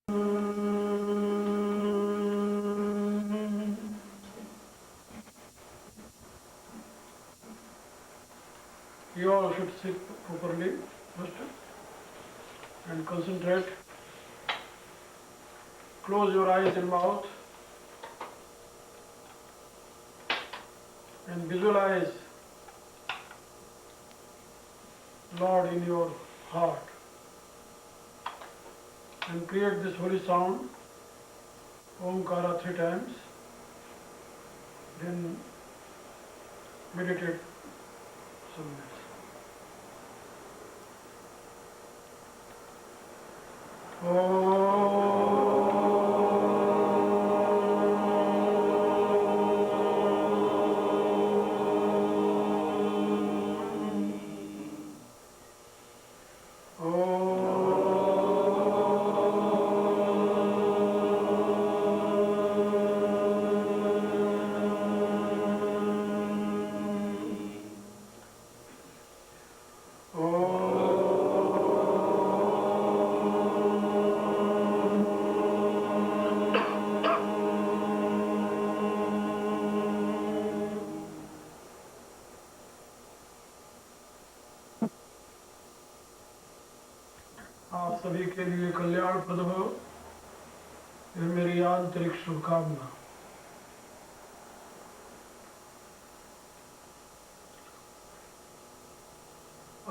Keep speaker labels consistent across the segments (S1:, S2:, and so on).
S1: You all should sit properly first and concentrate. Close your eyes and mouth and visualize Lord in your heart and create this holy sound Omkara 3 times. Then meditate some minutes. आप सभी के लिए कल्याणप्रद हो, यह मेरी आंतरिक शुभकामना।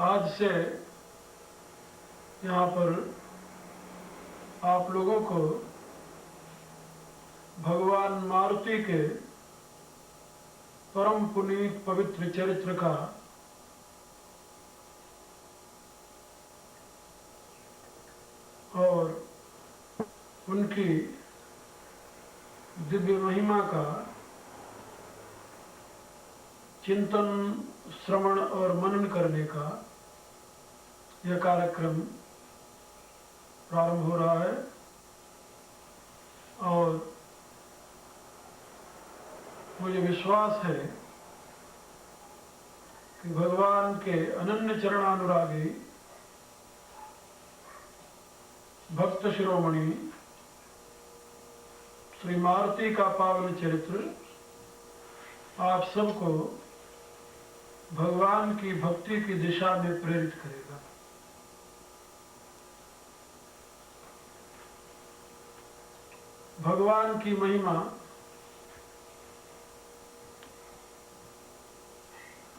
S1: आज से यहाँ पर आप लोगों को भगवान मारुति के परम पुनीत पवित्र चरित्र का और उनकी दिव्य महिमा का चिंतन, श्रवण और मनन करने का यह कार्यक्रम प्रारंभ हो रहा है। और मुझे विश्वास है कि भगवान के अनन्य चरणानुरागी भक्त शिरोमणि श्री मारुति का पावन चरित्र आप सबको भगवान की भक्ति की दिशा में प्रेरित करेगा। भगवान की महिमा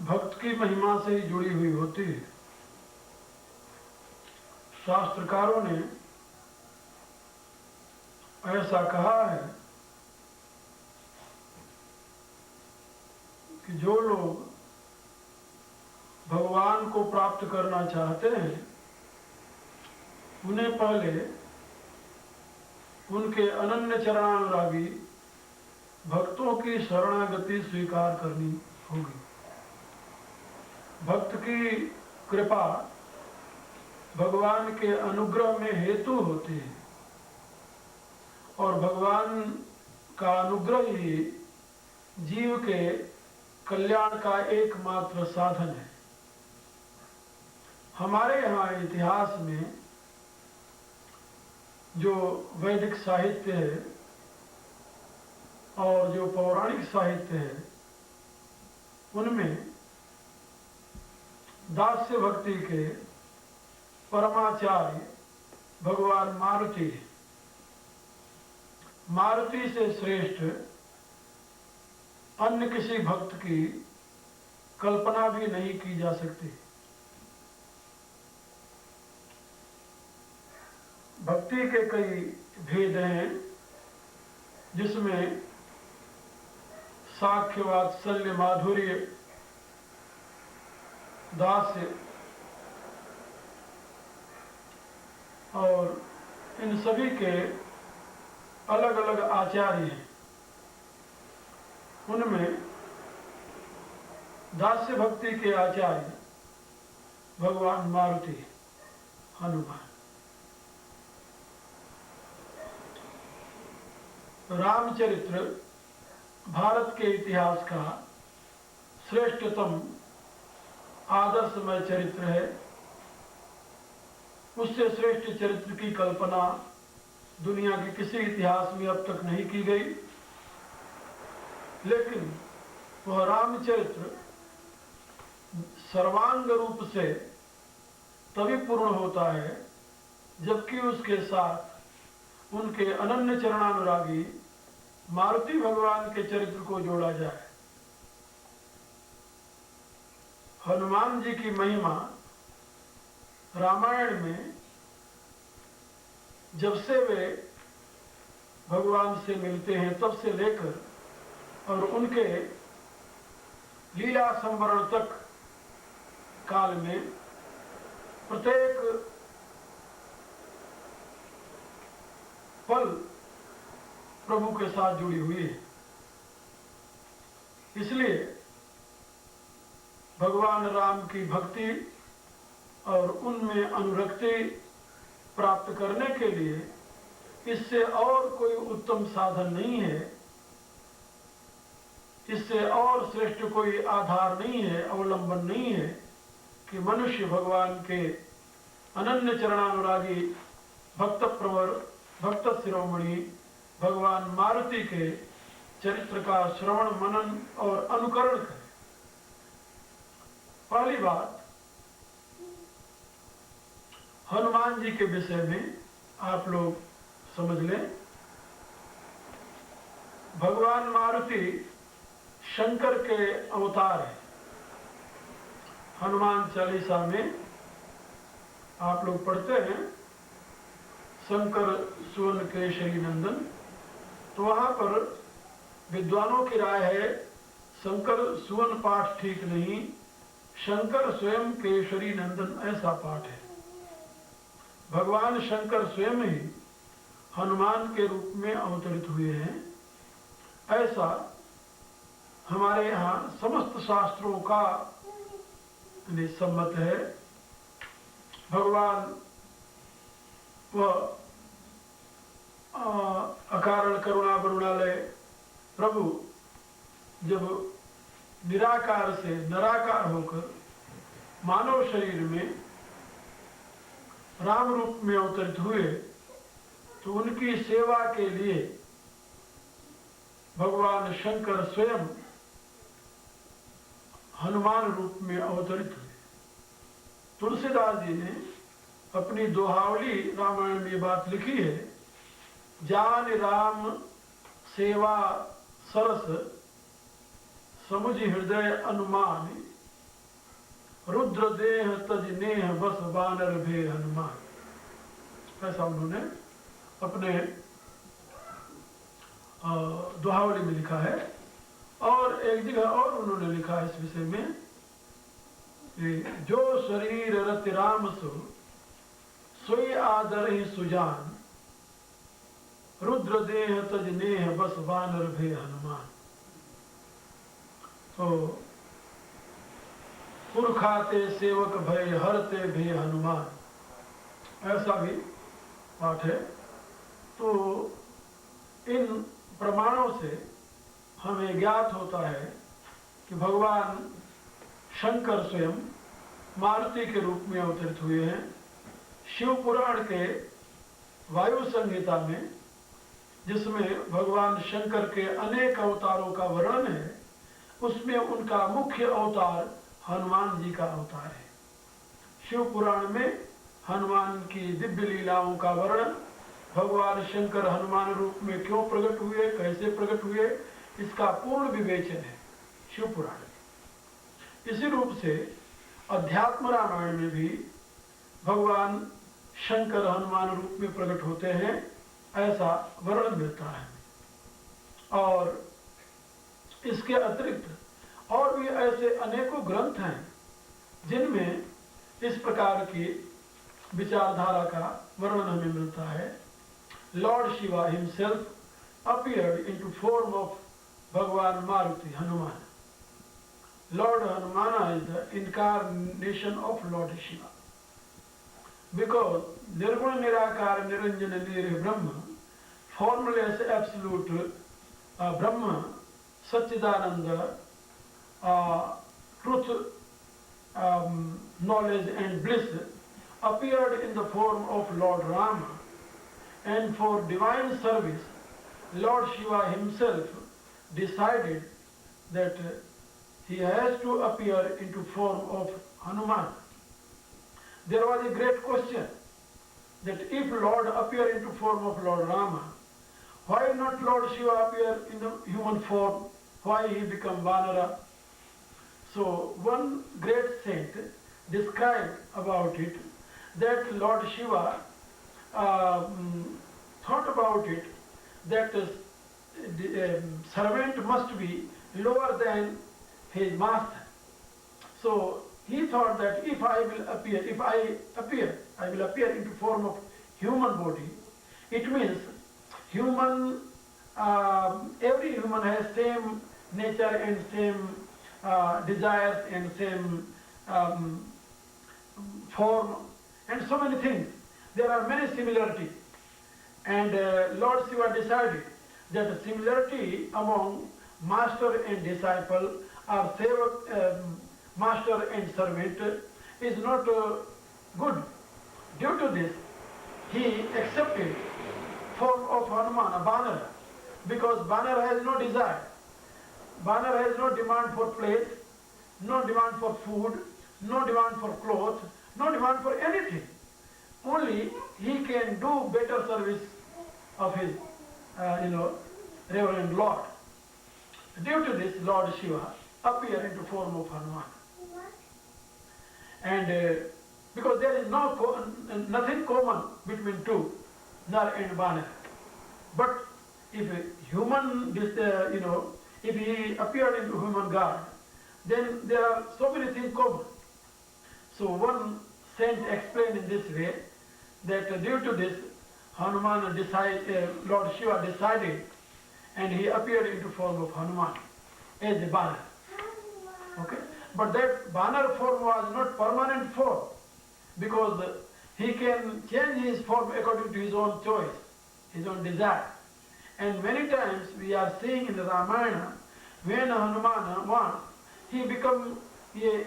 S1: भक्त की महिमा से ही जुड़ी हुई होती है। शास्त्रकारों ने ऐसा कहा है कि जो लोग भगवान को प्राप्त करना चाहते हैं उन्हें पहले उनके अनन्य चरणानुरागी भक्तों की शरणागति स्वीकार करनी होगी। भक्त की कृपा भगवान के अनुग्रह में हेतु होती है और भगवान का अनुग्रह ही जीव के कल्याण का एकमात्र साधन है। हमारे यहाँ इतिहास में जो वैदिक साहित्य है और जो पौराणिक साहित्य है उनमें दास्य भक्ति के परमाचार्य भगवान मारुति, मारुति से श्रेष्ठ अन्य किसी भक्त की कल्पना भी नहीं की जा सकती। भक्ति के कई भेद हैं जिसमें साख्य, वात्सल्य, माधुर्य, दास्य और इन सभी के अलग अलग आचार्य हैं। उनमें दास्य भक्ति के आचार्य भगवान मारुति, हनुमान। रामचरित्र भारत के इतिहास का श्रेष्ठतम आदर्शमय चरित्र है। उससे श्रेष्ठ चरित्र की कल्पना दुनिया के किसी इतिहास में अब तक नहीं की गई। लेकिन वह रामचरित्र सर्वांग रूप से तभी पूर्ण होता है जबकि उसके साथ उनके अनन्य चरणानुरागी मारुति भगवान के चरित्र को जोड़ा जाए। हनुमान जी की महिमा रामायण में जब से वे भगवान से मिलते हैं तब से लेकर और उनके लीला संवरण तक काल में प्रत्येक पल प्रभु के साथ जुड़ी हुई है। इसलिए भगवान राम की भक्ति और उनमें अनुरक्ति प्राप्त करने के लिए इससे और कोई उत्तम साधन नहीं है, इससे और श्रेष्ठ कोई आधार नहीं है, अवलंबन नहीं है कि मनुष्य भगवान के अनन्य चरणानुरागी भक्त प्रवर भक्त शिरोमणि भगवान मारुति के चरित्र का श्रवण मनन और अनुकरण करे। पहली बात, हनुमान जी के विषय में आप लोग समझ लें। भगवान मारुति शंकर के अवतार है। हनुमान चालीसा में आप लोग पढ़ते हैं शंकर सुवन केशरी नंदन, तो वहां पर विद्वानों की राय है शंकर सुवन पाठ ठीक नहीं, शंकर स्वयं केशरी नंदन ऐसा पाठ है। भगवान शंकर स्वयं ही हनुमान के रूप में अवतरित हुए हैं, ऐसा हमारे यहाँ समस्त शास्त्रों का सम्मत है। भगवान वह अकारण करुणा करुणालय प्रभु जब निराकार से निराकार होकर मानव शरीर में राम रूप में अवतरित हुए तो उनकी सेवा के लिए भगवान शंकर स्वयं हनुमान रूप में अवतरित हुए। तुलसीदास जी ने अपनी दोहावली रामायण में बात लिखी है, जान राम सेवा सरस समुझ हृदय अनुमान, रुद्र देह तज नेह बस बानर भे हनुमान। ऐसा उन्होंने अपने दोहावली में लिखा है। और एक जगह और उन्होंने लिखा है इस विषय में कि जो शरीर रति राम सो सोई आदर ही सुजान, रुद्र देह तज नेह बस बानर भे हनुमान। तो पुरखाते सेवक भय हरते भे हनुमान, ऐसा भी पाठ है। तो इन प्रमाणों से हमें ज्ञात होता है कि भगवान शंकर स्वयं मारुति के रूप में अवतरित हुए हैं। शिव पुराण के वायु संहिता में, जिसमें भगवान शंकर के अनेक अवतारों का वर्णन है, उसमें उनका मुख्य अवतार हनुमान जी का अवतार है। शिव पुराण में हनुमान की दिव्य लीलाओं का वर्णन, भगवान शंकर हनुमान रूप में क्यों प्रकट हुए, कैसे प्रकट हुए, इसका पूर्ण विवेचन है शिव पुराण में। इसी रूप से अध्यात्म रामायण में भी भगवान शंकर हनुमान रूप में प्रकट होते हैं, ऐसा वर्णन मिलता है। और इसके अतिरिक्त और भी ऐसे अनेकों ग्रंथ हैं जिनमें इस प्रकार की विचारधारा का वर्णन हमें मिलता है। Lord Shiva himself appeared into form of Bhagwan Maruti, Hanuman. Lord Hanumana is the incarnation of Lord Shiva. Because Nirguna Nirakara Niranjana Nireh Brahma, formless absolute Brahma, Satchidananda, truth, knowledge and bliss, appeared in the form of Lord Rama. And for divine service, Lord Shiva himself decided that he has to appear into form of Hanuman. There was a great question that if Lord appear into form of Lord Rama, why not Lord Shiva appear in the human form? Why he become Vanara? So one great saint described about it that Lord Shiva thought about it that the servant must be lower than his master. So he thought that if I will appear into form of human body, it means human, every human has same nature and same desires and same form and so many things. There are many similarities. And Lord Shiva decided that the similarity among master and disciple or master and servant is not good. Due to this, he accepted form of Hanuman, a Banner, because Banner has no desire. Banner has no demand for place, no demand for food, no demand for clothes, no demand for anything. Only he can do better service of his, Reverend Lord. Due to this, Lord Shiva appeared into form of Hanuman. And because there is nothing common between two, Nar and Banner. But if a human, if he appeared into human God, then there are so many things common. So one saint explained in this way that due to this, Hanuman Lord Shiva decided, and he appeared into form of Hanuman as a banner. Okay, but that banner form was not permanent form, because he can change his form according to his own choice, his own desire. And many times we are seeing in the Ramayana, when Hanuman wants, he becomes a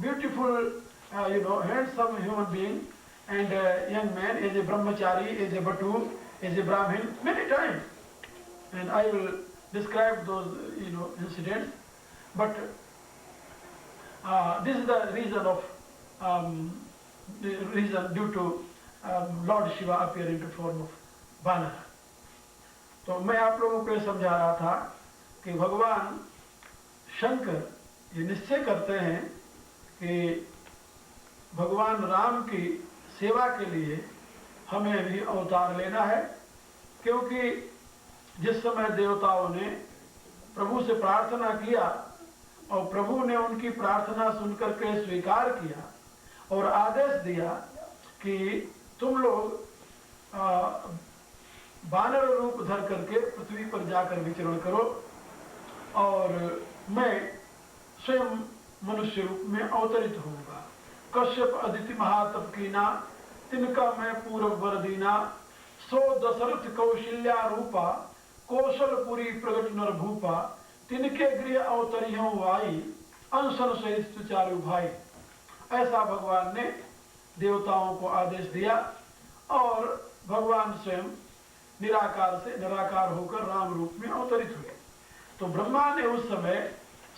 S1: beautiful, handsome human being, and a young man, as a brahmachari, as a batu, as a brahmin, many times. And I will describe those, incidents. But this is the reason due to Lord Shiva appearing in form of Banner. तो मैं आप लोगों को ये समझा रहा था कि भगवान शंकर ये निश्चय करते हैं कि भगवान राम की सेवा के लिए हमें भी अवतार लेना है, क्योंकि जिस समय देवताओं ने प्रभु से प्रार्थना किया और प्रभु ने उनकी प्रार्थना सुनकर के स्वीकार किया और आदेश दिया कि तुम लोग बानर रूप धर करके पृथ्वी पर जाकर विचरण करो और मैं स्वयं मनुष्य रूप में अवतरित होऊंगा। कश्यप अदिति महातप कीना तिनका मैं पूर्व वर दीना, सो दशरथ कौशल्या रूपा कौशलपुरी प्रगट नर भूपा, तिनके गृह अवतरियों वाई अनशन सहित चारु भाई। ऐसा भगवान ने देवताओं को आदेश दिया और भगवान स्वयं निराकार से निराकार होकर राम रूप में अवतरित हुए। तो ब्रह्मा ने उस समय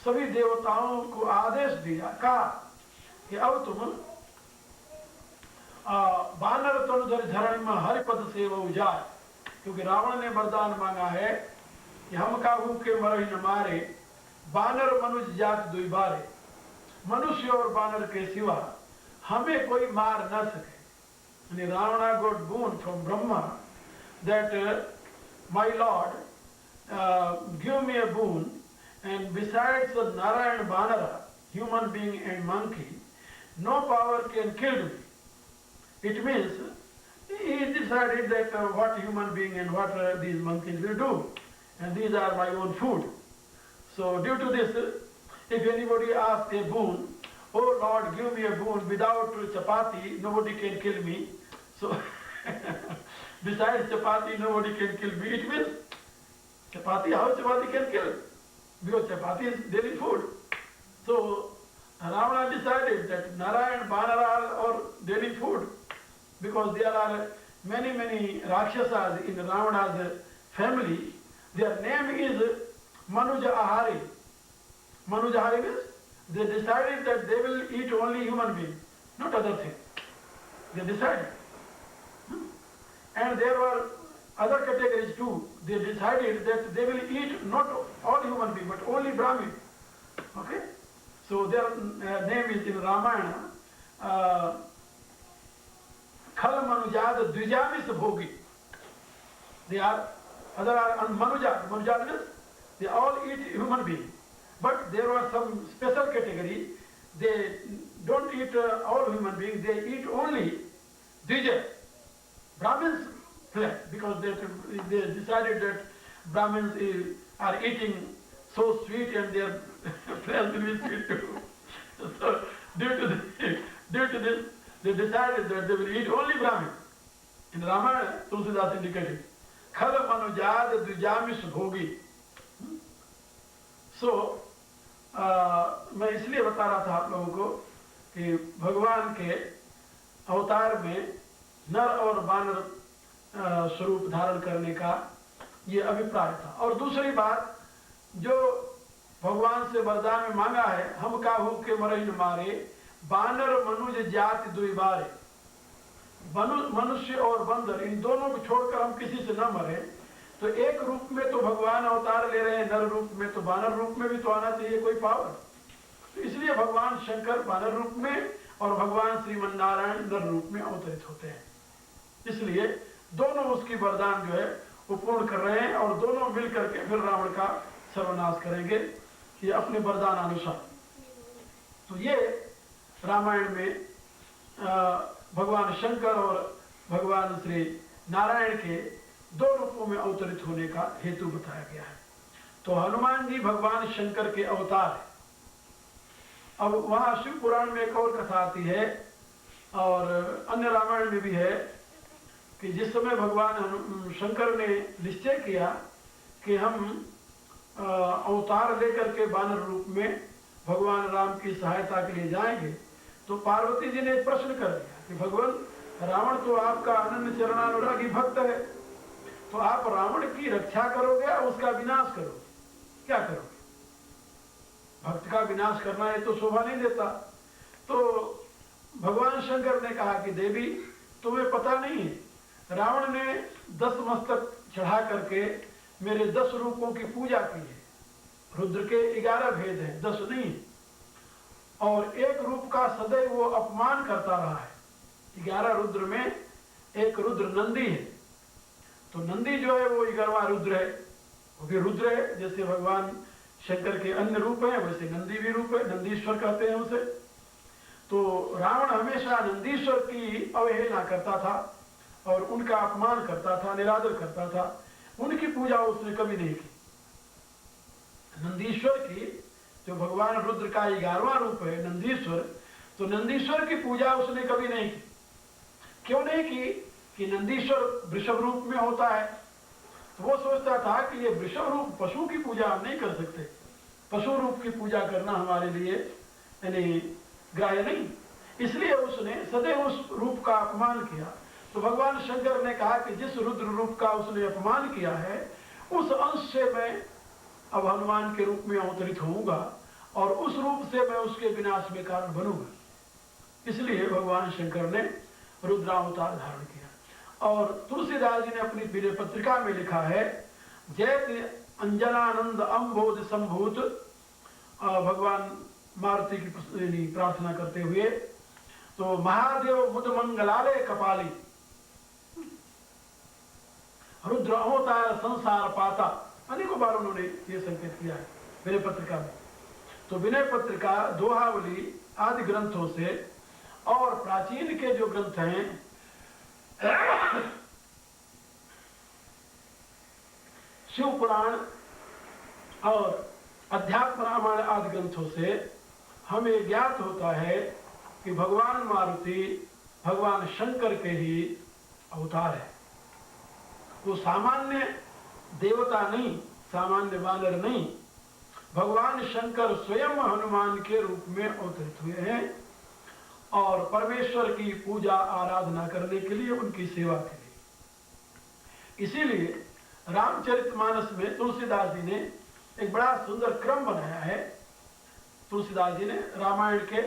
S1: सभी देवताओं को आदेश दिया, कहा कि अब तुम बानर तनुधर धरण में हरिपद सेवा उजाय, क्योंकि रावण ने वरदान मांगा है कि हम काहू के मरहि न मारे, बानर मनुष्य जात दुई बारे। मनुष्य और बानर के सिवा हमें कोई मार न सके। And Ravana got boon from Brahma that my Lord give me a boon, and besides the Nara and Banara, human being and monkey, no power can kill me. It means he decided that what human being and what these monkeys will do, and these are my own food. So due to this, if anybody asks a boon, oh Lord, give me a boon, without chapati, nobody can kill me. So besides chapati, nobody can kill me. It means chapati, how chapati can kill? Because chapati is daily food. So Ravana decided that Nara and Banara are daily food, because there are many Rakshasas in Ravana's family, their name is Manuja Ahari. Manuja Ahari means they decided that they will eat only human beings, not other things. They decided. And there were other categories too. They decided that they will eat not all human beings, but only Brahmin. Okay? So their name is in Ramayana, Khal Manujad Dvijamis Bhogi. They are, other are Manujad. Manujad means they all eat human beings. But there was some special category. They don't eat all human beings, they eat only Dvija, Brahmins flesh, because they decided that Brahmins are eating so sweet and their flesh will be sweet too. So due to this, they decided that they will eat only Brahmin. In Ramayana, Tulsidas indicated, Khala Manujad Dvijamis Bhogi. So, मैं इसलिए बता रहा था आप लोगों को कि भगवान के अवतार में नर और वानर स्वरूप धारण करने का ये अभिप्राय था। और दूसरी बात, जो भगवान से वरदान में मांगा है, हम काहू के मरई न मारे, बानर मनुज जाति दुई बारे। मनुष्य और बंदर इन दोनों को छोड़कर हम किसी से न मरे। तो एक रूप में तो भगवान अवतार ले रहे हैं, नर रूप में, तो वानर रूप में भी तो आना चाहिए कोई पावर। तो इसलिए भगवान शंकर वानर रूप में और भगवान श्रीमन नारायण नर रूप में अवतरित होते हैं। इसलिए दोनों उसकी वरदान जो है वो पूर्ण कर रहे हैं और दोनों मिलकर के फिर रावण का सर्वनाश करेंगे कि अपने वरदान अनुसार। तो ये रामायण में भगवान शंकर और भगवान श्री नारायण के दो रूपों में अवतरित होने का हेतु बताया गया है। तो हनुमान जी भगवान शंकर के अवतार है। अब वहां शिव पुराण में एक और कथा आती है और अन्य रामायण में भी है कि जिस समय भगवान शंकर ने निश्चय किया कि हम अवतार लेकर के वानर रूप में भगवान राम की सहायता के लिए जाएंगे, तो पार्वती जी ने एक प्रश्न कर दिया कि भगवान, रावण तो आपका अनन्य चरणानुरागी भक्त है, तो आप रावण की रक्षा करोगे या उसका विनाश करोगे? क्या करोगे? भक्त का विनाश करना ये तो शोभा नहीं देता। तो भगवान शंकर ने कहा कि देवी, तुम्हें पता नहीं है, रावण ने 10 मस्तक चढ़ा करके मेरे 10 रूपों की पूजा की है। रुद्र के 11 भेद हैं, 10 नहीं। और एक रूप का सदैव वो अपमान करता रहा है। 11 रुद्र में एक रुद्र नंदी है, तो नंदी जो है वो 11वां रुद्र है, वो भी रुद्र है। जैसे भगवान शंकर के अन्य रूप हैं वैसे नंदी भी रूप है, नंदीश्वर कहते हैं उसे। तो रावण हमेशा नंदीश्वर की अवहेलना करता था और उनका अपमान करता था, निरादर करता था। उनकी पूजा उसने कभी नहीं की। नंदीश्वर की, जो भगवान रुद्र का 11वां रूप है नंदीश्वर, तो नंदीश्वर की पूजा उसने कभी नहीं की। क्यों नहीं की? कि नंदीश्वर वृषभ रूप में होता है, तो वो सोचता था कि ये वृषभ रूप, पशु की पूजा हम नहीं कर सकते, पशु रूप की पूजा करना हमारे लिए यानी ग्राह्य नहीं। इसलिए उसने सदैव उस रूप का अपमान किया। तो भगवान शंकर ने कहा कि जिस रुद्र रूप का उसने अपमान किया है, उस अंश से मैं अब हनुमान के रूप में अवतरित होऊंगा और उस रूप से मैं उसके विनाश में कारण बनूंगा। इसलिए भगवान शंकर ने रुद्रावतार धारण किया। और तुलसीदास जी ने अपनी विनय पत्रिका में लिखा है, जैसे अंजनानंद अम्बोध संभूत, भगवान मारुति की प्रार्थना करते हुए, तो महादेव मुद मंगलालय कपाली, रुद्र अवतार संसार पाता, अनेकों बार उन्होंने ये संकेत किया है विनय पत्रिका में। तो विनय पत्रिका दोहावली आदि ग्रंथों से और प्राचीन के जो ग्रंथ हैं शिव पुराण और अध्यात्म रामायण आदि ग्रंथों से हमें ज्ञात होता है कि भगवान मारुति भगवान शंकर के ही अवतार है। वो सामान्य देवता नहीं, सामान्य वानर नहीं, भगवान शंकर स्वयं हनुमान के रूप में अवतरित हुए हैं और परमेश्वर की पूजा आराधना करने के लिए, उनकी सेवा के लिए। इसीलिए रामचरितमानस में तुलसीदास जी ने एक बड़ा सुंदर क्रम बनाया है। तुलसीदास जी ने रामायण के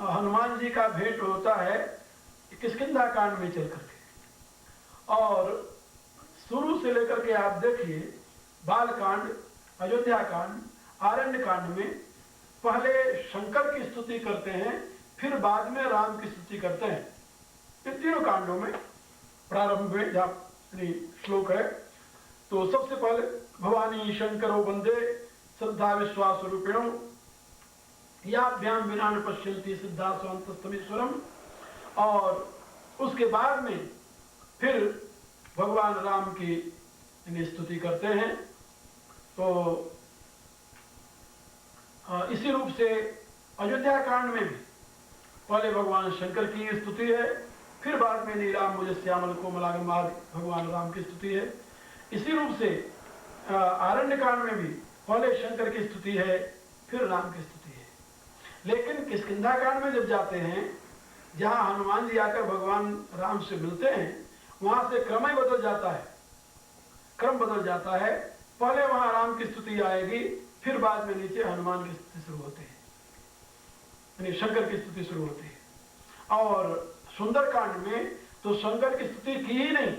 S1: हनुमान जी का भेंट होता है किष्किंधा कांड में चल करके, और शुरू से लेकर के आप देखिए बाल कांड, अयोध्या कांड, आरण्य कांड में पहले शंकर की स्तुति करते हैं, फिर बाद में राम की स्तुति करते हैं। इन तीनों कांडों में प्रारंभ में जहाँ श्लोक है तो सबसे पहले भवानी शंकरो वंदे श्रद्धा विश्वास रूपिणो याभ्याम विना न पश्यन्ति सिद्धा स्वांतस्तमीश्वरम, और उसके बाद में फिर भगवान राम की स्तुति करते हैं। तो इसी रूप से अयोध्या कांड में भी पहले भगवान शंकर की स्तुति है, फिर बाद में नीलाम मुझे श्यामल कोमलागम आदि भगवान राम की स्तुति है। इसी रूप से आरण्य कांड में भी पहले शंकर की स्तुति है, फिर राम की स्तुति है। लेकिन किष्किंधा कांड में जब जाते हैं, जहां हनुमान जी आकर भगवान राम से मिलते हैं, वहां से क्रम ही बदल जाता है, क्रम बदल जाता है। पहले वहां राम की स्तुति आएगी, फिर बाद में नीचे हनुमान की स्तुति शुरू होती है, यानी शंकर की स्तुति शुरू होती है। और सुंदर कांड में तो शंकर की स्तुति की ही नहीं,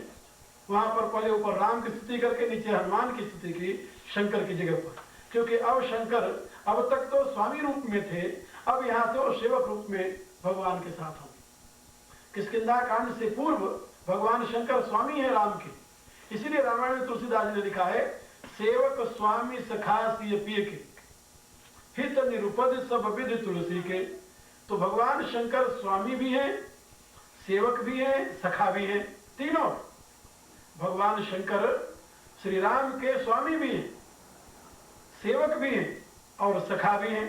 S1: वहां पर पहले ऊपर राम की स्तुति करके नीचे हनुमान की स्तुति की शंकर की जगह पर, क्योंकि अब शंकर अब तक तो स्वामी रूप में थे, अब यहां से वो सेवक रूप में भगवान के साथ होंगे। किष्किंधा कांड से पूर्व भगवान शंकर स्वामी है राम के, इसीलिए रामायण में तुलसीदास जी ने लिखा है सेवक स्वामी सखा सिय पिय के हित निरुपद सब विधि तुलसी के। तो भगवान शंकर स्वामी भी हैं, सेवक भी हैं, सखा भी हैं, तीनों। भगवान शंकर श्री राम के स्वामी भी हैं, सेवक भी हैं और सखा भी हैं।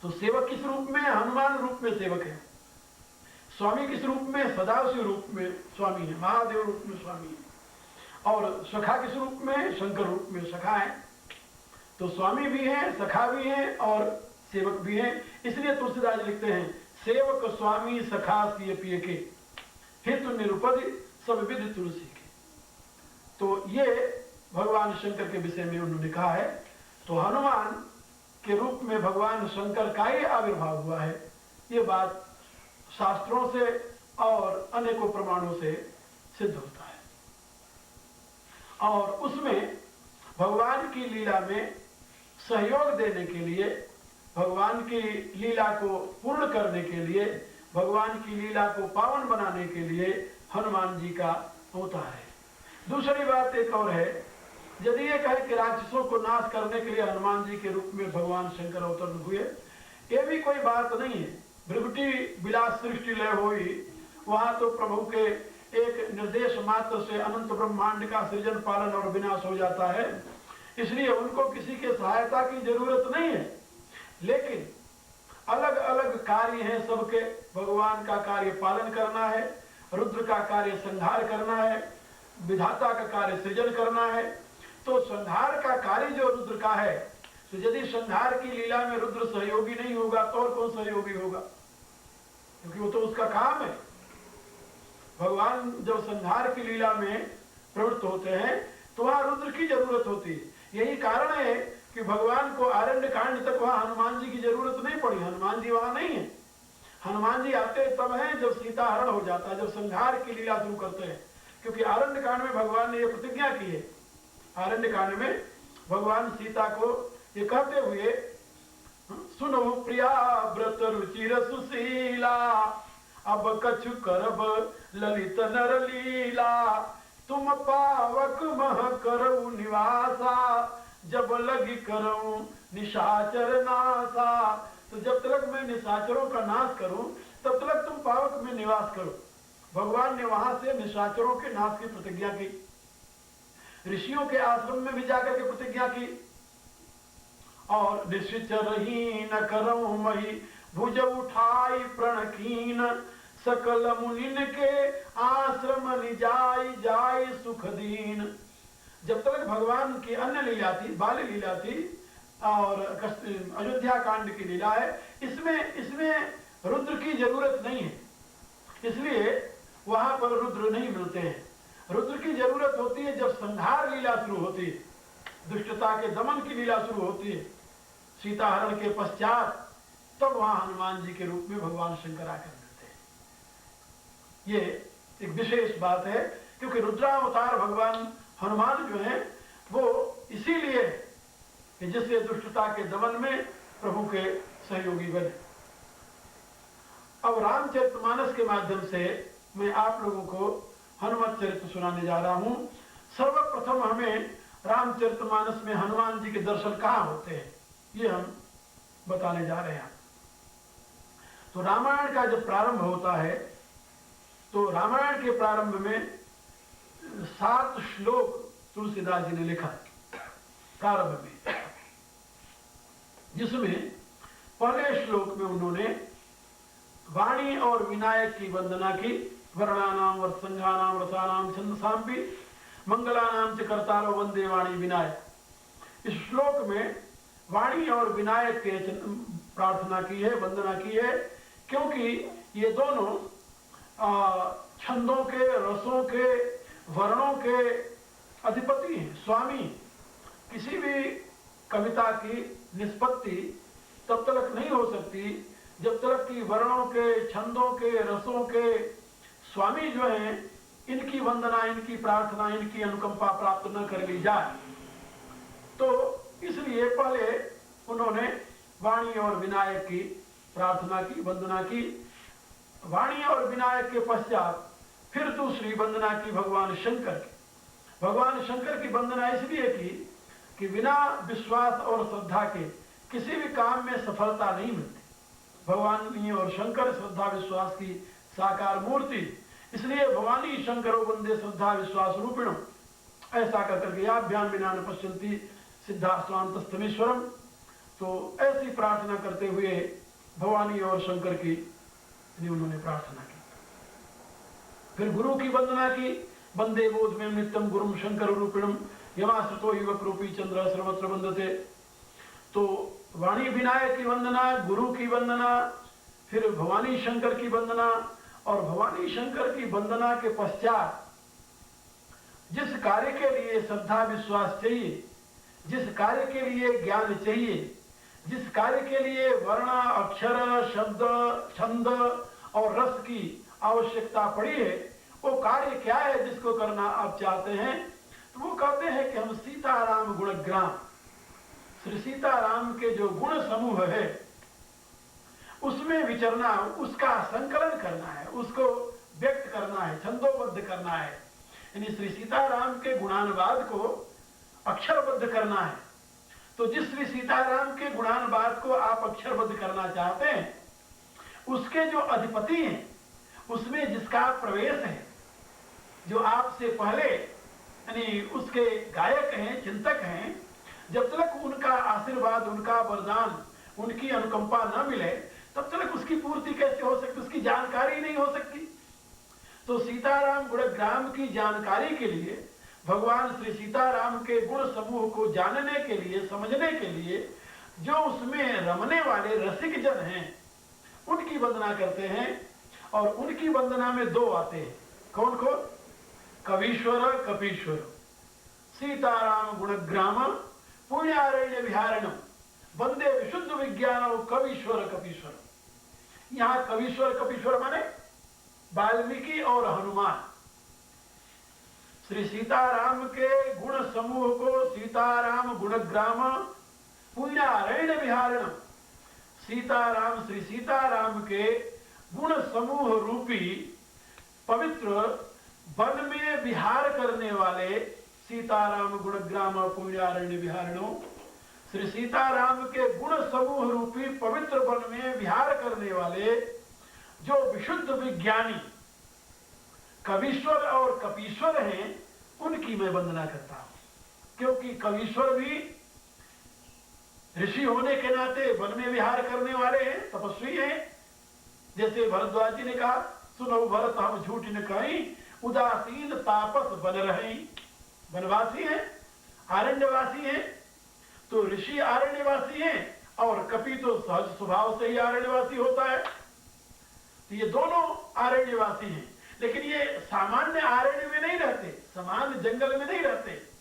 S1: तो सेवक किस रूप में? हनुमान रूप में सेवक है। स्वामी किस रूप में? सदाशिव रूप में स्वामी है, महादेव रूप में स्वामी है। और सखा किस रूप में? शंकर रूप में सखा है। तो स्वामी भी हैं, सखा भी हैं और सेवक भी हैं। इसलिए तुलसीदास लिखते हैं सेवक स्वामी सखा सिय पिय के हित निरुपद सब विधि तुलसी के। तो ये भगवान शंकर के विषय में उन्होंने कहा है। तो हनुमान के रूप में भगवान शंकर का ही आविर्भाव हुआ है, ये बात शास्त्रों से और अनेकों प्रमाणों से सिद्ध होता है। और उसमें भगवान की लीला में सहयोग देने के लिए, भगवान की लीला को पूर्ण करने के लिए, भगवान की लीला को पावन बनाने के लिए हनुमान जी का अवतार है। दूसरी बात एक और है, यदि ये कहे कि राक्षसों को नाश करने के लिए हनुमान जी के रूप में भगवान शंकर अवतरण हुए, ये भी कोई बात नहीं है। भृगुटी विलास सृष्टि लय होई, वहां तो प्रभु के एक निर्देश मात्र से अनंत ब्रह्मांड का सृजन पालन और विनाश हो जाता है, इसलिए उनको किसी के सहायता की जरूरत नहीं है। लेकिन अलग अलग कार्य हैं सबके। भगवान का कार्य पालन करना है, रुद्र का कार्य संहार करना है, विधाता का कार्य सृजन करना है। तो संहार का कार्य जो रुद्र का है, तो यदि संहार की लीला में रुद्र सहयोगी नहीं होगा तो और कौन सहयोगी होगा? क्योंकि वो तो उसका काम है। भगवान जब संहार की लीला में प्रवृत्त होते हैं तो वहां रुद्र की जरूरत होती है। यही कारण है कि भगवान को आरण्य कांड तक वहां हनुमान जी की जरूरत नहीं पड़ी। हनुमान जी वहां नहीं है। हनुमान जी आते तब हैं जब सीता हरण हो जाता है, जब संहार की लीला शुरू करते हैं। क्योंकि आरण्य कांड में भगवान ने यह प्रतिज्ञा की है। आरण्य कांड में भगवान सीता को ये कहते हुए, सुनो प्रिया व्रत रुचिर सुशीला, अब कछु करब ललित नर लीला, तुम पावक मह करऊ निवासा, जब लगी करऊं निशाचर नासा। तो जब तक मैं निशाचरों का नाश करूं तब तक तुम पावक में निवास करो। भगवान ने वहां से निशाचरों के नाश की प्रतिज्ञा की। ऋषियों के आश्रम में भी जाकर के प्रतिज्ञा की, और निश्चर ही न करऊं मही, भुज उठाई प्रणकीन, सकल मुनिन के आश्रम निजाई जाय सुख दीन। जब तक भगवान की अन्य लीला थी, बाल लीला थी और अयोध्या कांड की लीला है, इसमें रुद्र की जरूरत नहीं है, इसलिए वहां पर रुद्र नहीं मिलते हैं। रुद्र की जरूरत होती है जब संहार लीला शुरू होती है, दुष्टता के दमन की लीला शुरू होती है, सीताहरण के पश्चात, तब वहां हनुमान जी के रूप में भगवान शंकर आकर मिलते हैं। ये एक विशेष बात है, क्योंकि रुद्रावतार भगवान हनुमान जो है वो इसीलिए कि जिससे दुष्टता के दमन में प्रभु के सहयोगी बने। अब रामचरितमानस के माध्यम से मैं आप लोगों को हनुमत चरित्र सुनाने जा रहा हूं। सर्वप्रथम हमें रामचरितमानस में हनुमान जी के दर्शन कहाँ होते हैं, ये हम बताने जा रहे हैं। तो रामायण का जब प्रारंभ होता है तो रामायण के प्रारंभ में 7 श्लोक तुलसीदास जी ने लिखा प्रारंभ में, जिसमें पहले श्लोक में उन्होंने वाणी और विनायक की वंदना की। वर्णानाम वर्तसंघानाम रसानाम छंदसाम भी मंगलानाम च कर्तारो वंदे वाणी विनायक। इस श्लोक में वाणी और विनायक के प्रार्थना की है, वंदना की है, क्योंकि ये दोनों छंदों के, रसों के, वर्णों के अधिपति हैं, स्वामी। किसी भी कविता की निष्पत्ति तब तक नहीं हो सकती जब तक कि वर्णों के, छंदों के, रसों के स्वामी जो हैं, इनकी वंदना, इनकी प्रार्थना, इनकी अनुकंपा प्राप्त न कर ली जाए। तो इसलिए पहले उन्होंने वाणी और विनायक की प्रार्थना की, वंदना की। वाणी और विनायक के पश्चात फिर दूसरी वंदना की भगवान शंकर की। भगवान शंकर की वंदना इसलिए की कि बिना विश्वास और श्रद्धा के किसी भी काम में सफलता नहीं मिलती। भगवान और शंकर श्रद्धा विश्वास की साकार मूर्ति, इसलिए भवानी शंकरो वंदे श्रद्धा विश्वास रूपिणो, ऐसा कहकर के याभ्याम बिना न पश्यन्ति सिद्धास्वांतस्तमीश्वरम। तो ऐसी प्रार्थना करते हुए भवानी और शंकर की उन्होंने प्रार्थना की। फिर गुरु की वंदना की। वंदे बोध में नित्यम गुरुम शंकर रूपिणम यमाश्रितो युवक रूपी चंद्र सर्वत्र वंदते। तो वाणी विनायक की वंदना, गुरु की वंदना, फिर भवानी शंकर की वंदना, और भवानी शंकर की वंदना के पश्चात जिस कार्य के लिए श्रद्धा विश्वास चाहिए, जिस कार्य के लिए ज्ञान चाहिए, जिस कार्य के लिए वर्ण, अक्षर, शब्द, छंद और रस की आवश्यकता पड़ी है, वो कार्य क्या है जिसको करना आप चाहते हैं? तो वो कहते हैं कि हम सीताराम गुणग्राम, श्री सीताराम के जो गुण समूह है उसमें विचरना, उसका संकलन करना है, उसको व्यक्त करना है, छंदोबद्ध करना है। यानी श्री सीताराम के गुणानुवाद को अक्षरबद्ध करना है। तो जिस श्री सीताराम के गुणानुवाद को आप अक्षरबद्ध करना चाहते हैं, उसके जो अधिपति हैं, उसमें जिसका प्रवेश है, जो आपसे पहले यानी उसके गायक हैं, चिंतक हैं, जब तक उनका आशीर्वाद, उनका वरदान, उनकी अनुकंपा न मिले तब तक उसकी पूर्ति कैसे हो सकती, उसकी जानकारी नहीं हो सकती। तो सीताराम गुणग्राम की जानकारी के लिए, भगवान श्री सीताराम के गुण समूह को जानने के लिए, समझने के लिए जो उसमें रमने वाले रसिक जन हैं उनकी वंदना करते हैं। और उनकी वंदना में 2 आते हैं। कौन कौन? कवीश्वर, कपीश्वर। सीताराम गुणग्राम पुण्यारण्य विहारणम वंदे विशुद्ध विज्ञान कवीश्वर कपीश्वर। यहां कवीश्वर कपीश्वर माने वाल्मीकि और हनुमान। श्री सीताराम के गुण समूह को सीताराम गुणग्राम पुण्यारण्य विहारणम, सीताराम, श्री सीताराम के गुण समूह रूपी पवित्र वन में विहार करने वाले सीताराम गुणग्राम पुण्यारण्य विहारणो, श्री सीताराम के गुण समूह रूपी पवित्र वन में विहार करने वाले जो विशुद्ध विज्ञानी कवीश्वर और कपीश्वर हैं, उनकी मैं वंदना करता हूं। क्योंकि कवीश्वर भी ऋषि होने के नाते वन में विहार करने वाले हैं, तपस्वी हैं। जैसे भरद्वाज जी ने कहा, सुनो भरत हम झूठ न कहीं, उदासीन तापस बन रहे। वनवासी हैं, आरण्यवासी हैं। तो ऋषि आरण्यवासी हैं और कपि तो सहज स्वभाव से ही आरण्यवासी होता है। तो ये दोनों आरण्यवासी हैं, लेकिन ये सामान्य आरण्य में नहीं रहते, जंगल में नहीं रहते,